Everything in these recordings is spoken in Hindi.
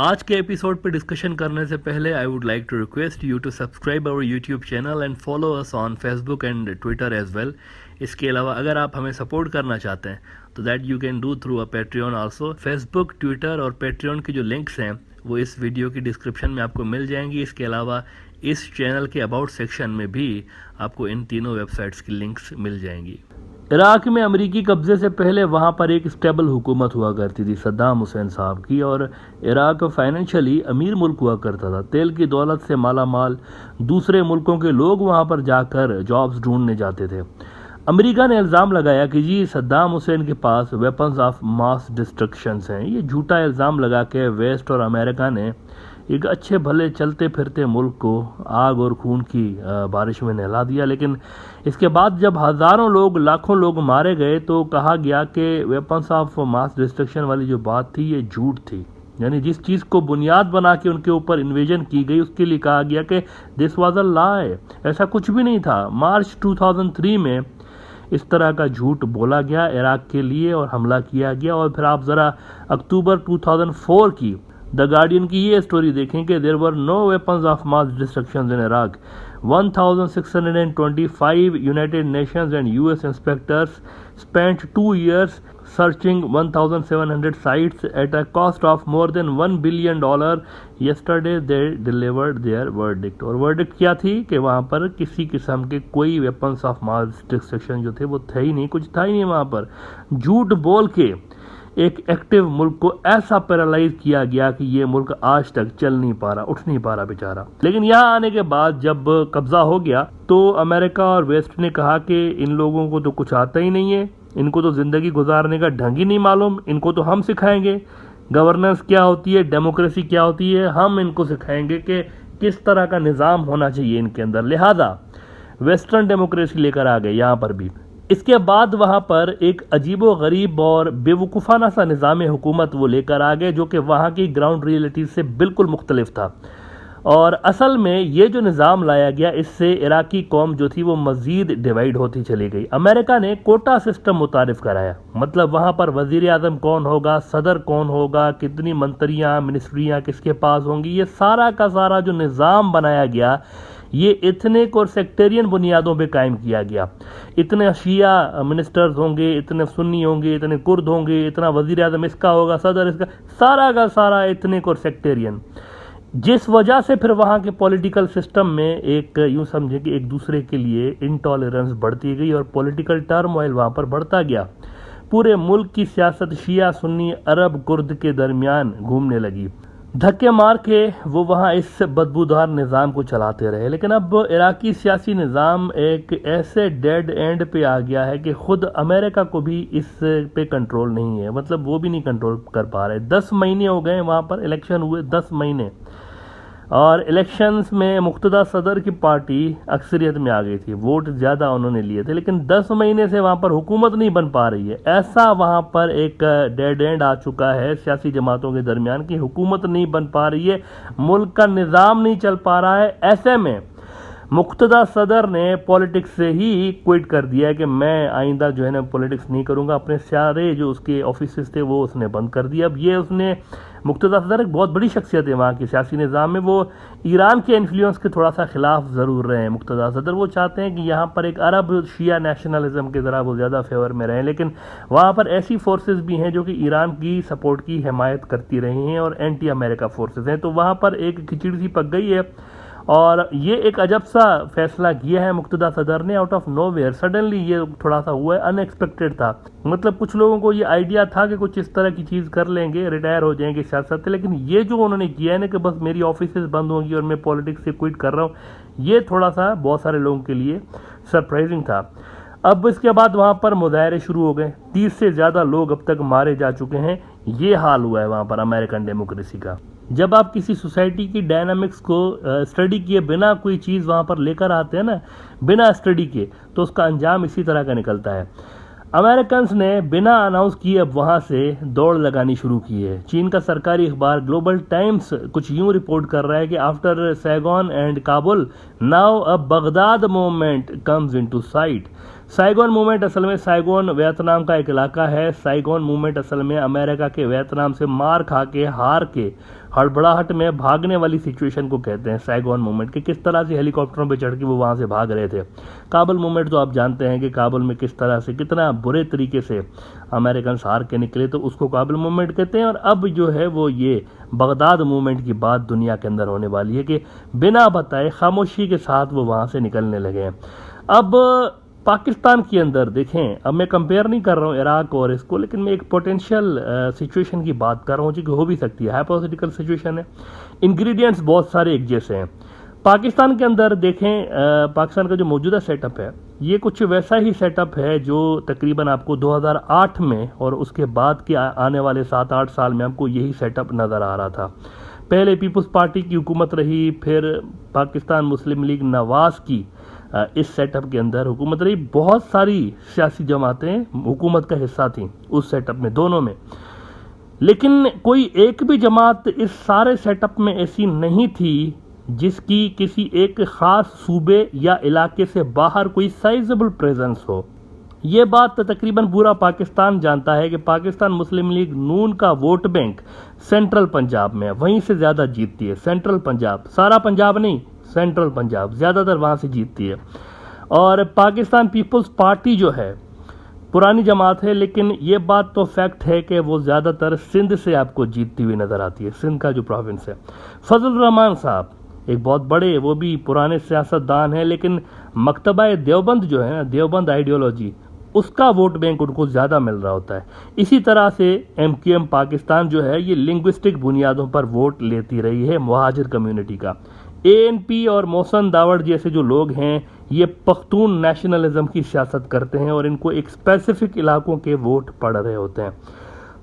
आज के एपिसोड पे डिस्कशन करने से पहले I would like to request you to subscribe our YouTube channel and follow us on Facebook and Twitter as well. इसके अलावा अगर आप हमें सपोर्ट करना चाहते हैं तो that you can do through a Patreon also. Facebook, Twitter और पेट्रियन के जो लिंक्स हैं वो इस वीडियो की डिस्क्रिप्शन में आपको मिल जाएंगी। इसके अलावा इस चैनल के अबाउट सेक्शन में भी आपको इन तीनों वेबसाइट्स की लिंक्स मिल जाएंगी। इराक में अमेरिकी कब्जे से पहले वहाँ पर एक स्टेबल हुकूमत हुआ करती थी सद्दाम हुसैन साहब की, और इराक फाइनेंशियली अमीर मुल्क हुआ करता था। तेल की दौलत से माला माल दूसरे मुल्कों के लोग वहाँ पर जाकर जॉब्स ढूंढने जाते थे। अमेरिका ने इल्ज़ाम लगाया कि जी सद्दाम हुसैन के पास वेपन्स ऑफ मास डिस्ट्रक्शंस हैं। ये झूठा इल्ज़ाम लगा के वेस्ट और अमेरिका ने एक अच्छे भले चलते फिरते मुल्क को आग और खून की बारिश में नहला दिया। लेकिन इसके बाद जब हज़ारों लोग, लाखों लोग मारे गए तो कहा गया कि वेपन्स ऑफ मास डिस्ट्रक्शन वाली जो बात थी ये झूठ थी। यानी जिस चीज़ को बुनियाद बना के उनके ऊपर इन्वेजन की गई उसके लिए कहा गया कि दिस वाज अ लाई, ऐसा कुछ भी नहीं था। मार्च 2003 में इस तरह का झूठ बोला गया इराक के लिए और हमला किया गया। और फिर आप ज़रा अक्टूबर 2004 की द गार्डियन की ये स्टोरी देखें कि there were no weapons of mass destruction in Iraq. 1625 United Nations and US inspectors spent 2 years searching 1,700 sites at a cost of more than $1 billion. Yesterday they delivered their verdict. और verdict क्या थी कि वहाँ पर किसी किस्म के कोई weapons of mass destruction जो थे वो थे ही नहीं, कुछ था ही नहीं वहाँ पर। झूठ बोल के एक एक्टिव मुल्क को ऐसा पैरालाइज किया गया कि ये मुल्क आज तक चल नहीं पा रहा, उठ नहीं पा रहा बेचारा। लेकिन यहाँ आने के बाद जब कब्जा हो गया तो अमेरिका और वेस्ट ने कहा कि इन लोगों को तो कुछ आता ही नहीं है, इनको तो जिंदगी गुजारने का ढंग ही नहीं मालूम, इनको तो हम सिखाएंगे गवर्नेंस क्या होती है, डेमोक्रेसी क्या होती है, हम इनको सिखाएंगे कि किस तरह का निज़ाम होना चाहिए इनके अंदर। लिहाजा वेस्टर्न डेमोक्रेसी लेकर आ गए यहाँ पर भी। इसके बाद वहाँ पर एक अजीबो गरीब और बेवकूफ़ाना सा निज़ाम हुकूमत वो लेकर आ गए जो कि वहाँ की ग्राउंड रियलिटी से बिल्कुल मुख्तलिफ था। और असल में ये जो निज़ाम लाया गया इससे इराकी कौम जो थी वो मज़ीद डिवाइड होती चली गई। अमेरिका ने कोटा सिस्टम मुतारिफ कराया, मतलब वहाँ पर वज़ीर आज़म कौन होगा, सदर कौन होगा, कितनी मंत्रियाँ मिनिस्ट्रियाँ किसके पास होंगी, ये सारा का सारा जो निज़ाम बनाया गया ये इथनिक और सेक्टेरियन बुनियादों पे कायम किया गया। इतने शिया मिनिस्टर्स होंगे, इतने सुन्नी होंगे, इतने कुर्द होंगे, इतना वज़ीर आज़म इसका होगा, सदर इसका, सारा का सारा इथनिक और सेक्टेरियन। जिस वजह से फिर वहाँ के पॉलिटिकल सिस्टम में एक यूँ समझे कि एक दूसरे के लिए इंटॉलरेंस बढ़ती गई और पॉलिटिकल टर्मोइल वहाँ पर बढ़ता गया। पूरे मुल्क की सियासत शिया सुन्नी अरब कुर्द के दरमियान घूमने लगी। धक्के मार के वो वहाँ इस बदबूदार निज़ाम को चलाते रहे। लेकिन अब इराकी सियासी निज़ाम एक ऐसे डेड एंड पे आ गया है कि ख़ुद अमेरिका को भी इस पे कंट्रोल नहीं है, मतलब वो भी नहीं कंट्रोल कर पा रहे। 10 महीने हो गए वहाँ पर इलेक्शन हुए, 10 महीने, और इलेक्शंस में मुक़्तदा सदर की पार्टी अक्सरियत में आ गई थी, वोट ज़्यादा उन्होंने लिए थे, लेकिन 10 महीने से वहाँ पर हुकूमत नहीं बन पा रही है। ऐसा वहाँ पर एक डेड एंड आ चुका है सियासी जमातों के दरमियान कि हुकूमत नहीं बन पा रही है, मुल्क का निज़ाम नहीं चल पा रहा है। ऐसे में मुक़्तदा सदर ने पॉलिटिक्स से ही क्विट कर दिया है कि मैं आइंदा जो है ना पॉलिटिक्स नहीं करूँगा। अपने सारे जो उसके ऑफिस थे वो उसने बंद कर दिया। अब ये उसने मुक़्तदा सदर एक बहुत बड़ी शख्सियत है वहाँ के सियासी निज़ाम में, वो ईरान के इन्फ्लुएंस के थोड़ा सा खिलाफ ज़रूर रहे हैं मुक़्तदा सदर। वो चाहते हैं कि यहाँ पर एक अरब शिया नेशनलिज्म के ज़रा वो ज़्यादा फेवर में रहें, लेकिन वहाँ पर ऐसी फोर्सेस भी हैं जो कि ईरान की सपोर्ट की हिमायत करती रही हैं और एंटी अमेरिका फोर्सेस हैं। तो वहाँ पर एक खिचड़ी सी पक गई है और ये एक अजब सा फैसला किया है मुक़्तदा सदर ने आउट ऑफ नोवेयर। सडनली ये थोड़ा सा हुआ है, अनएक्सपेक्टेड था। मतलब कुछ लोगों को ये आइडिया था कि कुछ इस तरह की चीज़ कर लेंगे, रिटायर हो जाएंगे सियासत से, लेकिन ये जो उन्होंने किया है ना कि बस मेरी ऑफिसेज बंद होंगी और मैं पॉलिटिक्स से क्विट कर रहा हूँ, ये थोड़ा सा बहुत सारे लोगों के लिए सरप्राइजिंग था। अब इसके बाद वहाँ पर मुजाहरे शुरू हो गए, 30 से ज़्यादा लोग अब तक मारे जा चुके हैं। ये हाल हुआ है वहाँ पर अमेरिकन डेमोक्रेसी का। जब आप किसी सोसाइटी की डायनामिक्स को स्टडी किए बिना कोई चीज़ वहाँ पर लेकर आते हैं ना, बिना स्टडी के, तो उसका अंजाम इसी तरह का निकलता है। अमेरिकन्स ने बिना अनाउंस किए अब वहाँ से दौड़ लगानी शुरू की है। चीन का सरकारी अखबार ग्लोबल टाइम्स कुछ यूँ रिपोर्ट कर रहा है कि after Saigon and Kabul now a Baghdad movement comes into site. Saigon movement असल में साइगोन वियतनाम का एक इलाका है। साइगोन मूवमेंट असल में अमेरिका के वियतनाम से मार खा के हार के हड़बड़ाहट में भागने वाली सिचुएशन को कहते हैं साइगोन मूवमेंट, कि किस तरह से हेलीकॉप्टरों पे चढ़ के वो वहाँ से भाग रहे थे। काबुल मूवमेंट तो आप जानते हैं कि काबुल में किस तरह से कितना बुरे तरीके से अमेरिकन हार के निकले, तो उसको काबुल मूवमेंट कहते हैं। और अब जो है वो ये बगदाद मूवमेंट की बात दुनिया के अंदर होने वाली है कि बिना बताए खामोशी के साथ वो वहाँ से निकलने लगे हैं। अब पाकिस्तान के अंदर देखें, अब मैं कंपेयर नहीं कर रहा हूँ इराक और इसको, लेकिन मैं एक पोटेंशियल सिचुएशन की बात कर रहा हूँ जो कि हो भी सकती है, हाइपोथेटिकल सिचुएशन है। इंग्रेडिएंट्स बहुत सारे एक जैसे हैं। पाकिस्तान के अंदर देखें, पाकिस्तान का जो मौजूदा सेटअप है ये कुछ वैसा ही सेटअप है जो तकरीबन आपको 2008 में और उसके बाद के आने वाले 7-8 साल में आपको यही सेटअप नज़र आ रहा था। पहले पीपल्स पार्टी की हुकूमत रही, फिर पाकिस्तान मुस्लिम लीग नवाज की इस सेटअप के अंदर हुकूमत रही। बहुत सारी सियासी जमातें हुकूमत का हिस्सा थीं उस सेटअप में, दोनों में। लेकिन कोई एक भी जमात इस सारे सेटअप में ऐसी नहीं थी जिसकी किसी एक खास सूबे या इलाके से बाहर कोई साइजेबल प्रेजेंस हो। ये बात तकरीबन पूरा पाकिस्तान जानता है कि पाकिस्तान मुस्लिम लीग नून का वोट बैंक सेंट्रल पंजाब में है, वहीं से ज़्यादा जीतती है। सेंट्रल पंजाब, सारा पंजाब नहीं, सेंट्रल पंजाब ज़्यादातर वहाँ से जीतती है। और पाकिस्तान पीपल्स पार्टी जो है पुरानी जमात है, लेकिन ये बात तो फैक्ट है कि वो ज़्यादातर सिंध से आपको जीतती हुई नज़र आती है। सिंध का जो प्रोविंस है, फजल रहमान साहब एक बहुत बड़े, वो भी पुराने सियासतदान हैं, लेकिन मकतबा देवबंद जो है ना, देवबंद आइडियोलॉजी, उसका वोट बैंक उनको ज़्यादा मिल रहा होता है। इसी तरह से MQM पाकिस्तान जो है ये लिंग्विस्टिक बुनियादों पर वोट लेती रही है मुहाजिर कम्युनिटी का। ANP और मोहसन दावड़ जैसे जो लोग हैं ये पख्तून नेशनलिज्म की सियासत करते हैं और इनको एक स्पेसिफिक इलाकों के वोट पड़ रहे होते हैं।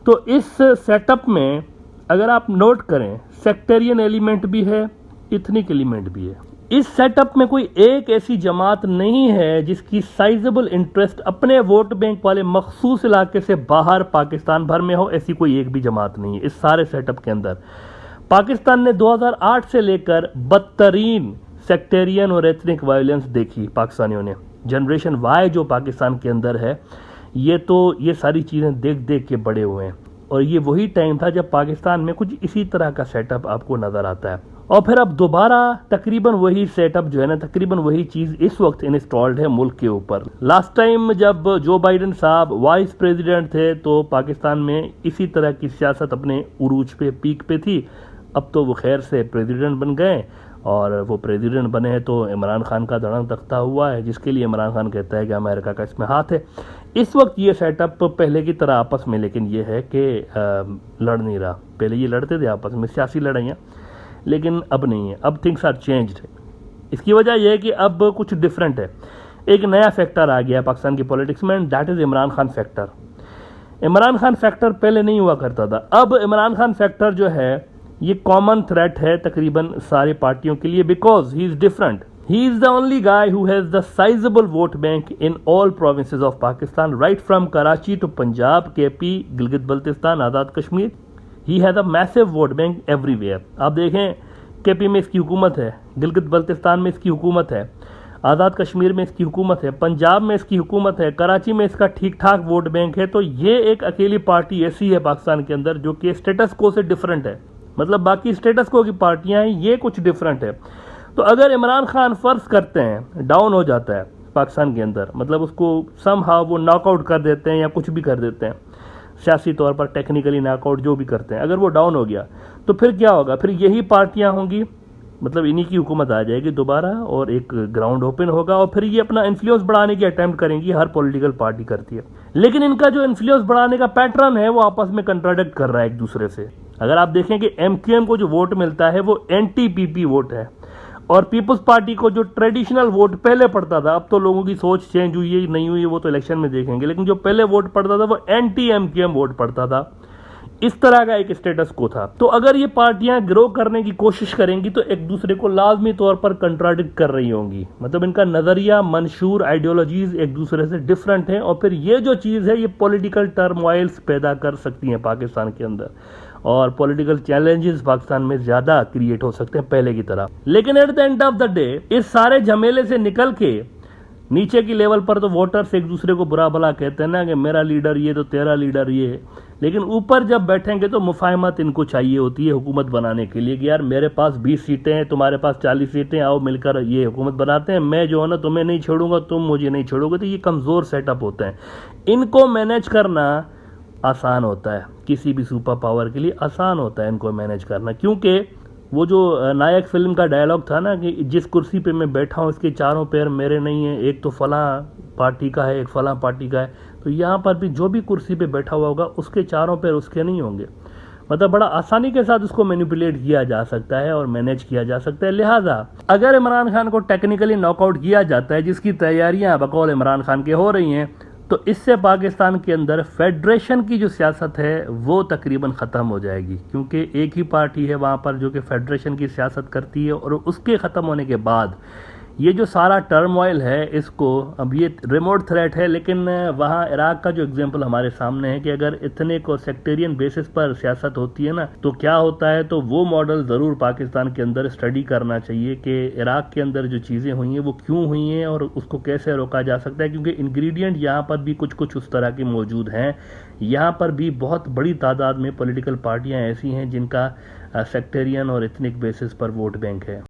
तो इस सेटअप में अगर आप नोट करें, सेक्टेरियन एलिमेंट भी है, इथनिक एलिमेंट भी है। इस सेटअप में कोई एक ऐसी जमात नहीं है जिसकी साइजेबल इंटरेस्ट अपने वोट बैंक वाले मखसूस इलाके से बाहर पाकिस्तान भर में हो। ऐसी कोई एक भी जमात नहीं है इस सारे सेटअप के अंदर। पाकिस्तान ने 2008 से लेकर बदतरीन सेक्टेरियन और एथनिक वायलेंस देखी पाकिस्तानियों ने। जनरेशन वाई जो पाकिस्तान के अंदर है, ये सारी चीज़ें देख देख के बड़े हुए हैं। और ये वही टाइम था जब पाकिस्तान में कुछ इसी तरह का सेटअप आपको नज़र आता है। और फिर अब दोबारा तकरीबन वही सेटअप जो है ना, तकरीबन वही चीज़ इस वक्त इंस्टॉल्ड है मुल्क के ऊपर। लास्ट टाइम जब जो बाइडन साहब वाइस प्रेसिडेंट थे तो पाकिस्तान में इसी तरह की सियासत अपने उरूज पे, पीक पे थी। अब तो वो खैर से प्रेसिडेंट बन गए, और वो प्रेसिडेंट बने हैं तो इमरान खान का धड़ंग तख्ता हुआ है, जिसके लिए इमरान खान कहता है कि अमेरिका का इसमें हाथ है। इस वक्त ये सेटअप पहले की तरह आपस में, लेकिन ये है कि लड़ नहीं रहा। पहले ये लड़ते थे आपस में, सियासी लड़ाइयाँ, लेकिन अब नहीं है। अब थिंग्स आर चेंज्ड। इसकी वजह यह है कि अब कुछ डिफरेंट है। एक नया फैक्टर आ गया पाकिस्तान की पॉलिटिक्स में, and that is Imran Khan factor. Imran Khan factor पहले नहीं हुआ करता था। अब इमरान खान फैक्टर जो है ये कॉमन थ्रेट है तकरीबन सारी पार्टियों के लिए, because he is different. He is the only guy who has the sizable vote bank in all provinces of Pakistan, right from Karachi to Punjab, KP, Gilgit Baltistan, Azad Kashmir. He has a massive vote bank everywhere. आप देखें, KP में इसकी हुकूमत है, गिलगित बल्तिस्तान में इसकी हुकूमत है, आज़ाद कश्मीर में इसकी हुकूमत है, पंजाब में इसकी हुकूमत है, कराची में इसका ठीक ठाक वोट बैंक है। तो ये एक अकेली पार्टी ऐसी है पाकिस्तान के अंदर जो कि स्टेटस को से डिफरेंट है। मतलब बाकी स्टेटस को की पार्टियाँ हैं, ये कुछ डिफरेंट है। तो अगर इमरान खान फर्ज करते हैं डाउन हो जाता है पाकिस्तान के अंदर, मतलब उसको समहाउ वो नॉकआउट कर देते हैं या कुछ भी कर देते हैं, सियासी तौर पर टेक्निकली नॉकआउट जो भी करते हैं, अगर वो डाउन हो गया तो फिर क्या होगा? फिर यही पार्टियां होंगी, मतलब इन्हीं की हुकूमत आ जाएगी दोबारा और एक ग्राउंड ओपन होगा और फिर ये अपना इन्फ्लुएंस बढ़ाने की अटेम्प्ट करेंगी। हर पॉलिटिकल पार्टी करती है, लेकिन इनका जो इन्फ्लुएंस बढ़ाने का पैटर्न है वो आपस में कंट्राडिक्ट कर रहा है एक दूसरे से। अगर आप देखें कि MQM को जो वोट मिलता है वो NTPP वोट है, और पीपल्स पार्टी को जो ट्रेडिशनल वोट पहले पड़ता था, अब तो लोगों की सोच चेंज हुई है नहीं हुई है वो तो इलेक्शन में देखेंगे, लेकिन जो पहले वोट पड़ता था वो NTMQM वोट पड़ता था। इस तरह का एक स्टेटस को था। तो अगर ये पार्टियां ग्रो करने की कोशिश करेंगी तो एक दूसरे को लाजमी तौर पर कंट्राडिक्ट कर रही होंगी, मतलब इनका नज़रिया, मंशूर, आइडियोलॉजीज एक दूसरे से डिफरेंट हैं, और फिर ये जो चीज़ है ये पॉलिटिकल टर्मोइल्स पैदा कर सकती हैं पाकिस्तान के अंदर, और पॉलिटिकल चैलेंजेस पाकिस्तान में ज़्यादा क्रिएट हो सकते हैं पहले की तरह। लेकिन at the end of the day इस सारे झमेले से निकल के नीचे की लेवल पर तो वोटर्स एक दूसरे को बुरा भला कहते हैं ना कि मेरा लीडर ये तो तेरा लीडर ये, लेकिन ऊपर जब बैठेंगे तो मुफाहमत इनको चाहिए होती है हुकूमत बनाने के लिए कि यार मेरे पास 20 सीटें हैं, तुम्हारे पास 40 सीटें, आओ मिलकर ये हुकूमत बनाते हैं, मैं जो है ना तुम्हें नहीं छोड़ूंगा, तुम मुझे नहीं छोड़ोगे। तो ये कमज़ोर सेटअप होते हैं, इनको मैनेज करना आसान होता है, किसी भी सुपर पावर के लिए आसान होता है इनको मैनेज करना, क्योंकि वो जो नायक फिल्म का डायलॉग था ना कि जिस कुर्सी पे मैं बैठा हूँ इसके चारों पैर मेरे नहीं हैं, एक तो फलां पार्टी का है, एक फलां पार्टी का है, तो यहाँ पर भी जो भी कुर्सी पे बैठा हुआ होगा उसके चारों पैर उसके नहीं होंगे। मतलब बड़ा आसानी के साथ उसको मैनिपुलेट किया जा सकता है और मैनेज किया जा सकता है। लिहाजा अगर इमरान खान को टेक्निकली नॉकआउट किया जाता है, जिसकी तैयारियां बकौल इमरान खान के हो रही हैं, तो इससे पाकिस्तान के अंदर फेडरेशन की जो सियासत है वो तकरीबन ख़त्म हो जाएगी, क्योंकि एक ही पार्टी है वहाँ पर जो कि फेडरेशन की सियासत करती है। और उसके ख़त्म होने के बाद ये जो सारा टर्मोइल है, इसको अब ये रिमोट थ्रेट है, लेकिन वहाँ इराक का जो एग्जांपल हमारे सामने है कि अगर इथनिक और सेक्टेरियन बेसिस पर सियासत होती है ना तो क्या होता है, तो वो मॉडल ज़रूर पाकिस्तान के अंदर स्टडी करना चाहिए कि इराक के अंदर जो चीज़ें हुई हैं वो क्यों हुई हैं और उसको कैसे रोका जा सकता है, क्योंकि इंग्रेडिएंट यहाँ पर भी कुछ कुछ उस तरह के मौजूद हैं। यहाँ पर भी बहुत बड़ी तादाद में पॉलिटिकल पार्टियाँ ऐसी हैं जिनका सेक्टेरियन और इथनिक बेसिस पर वोट बैंक है।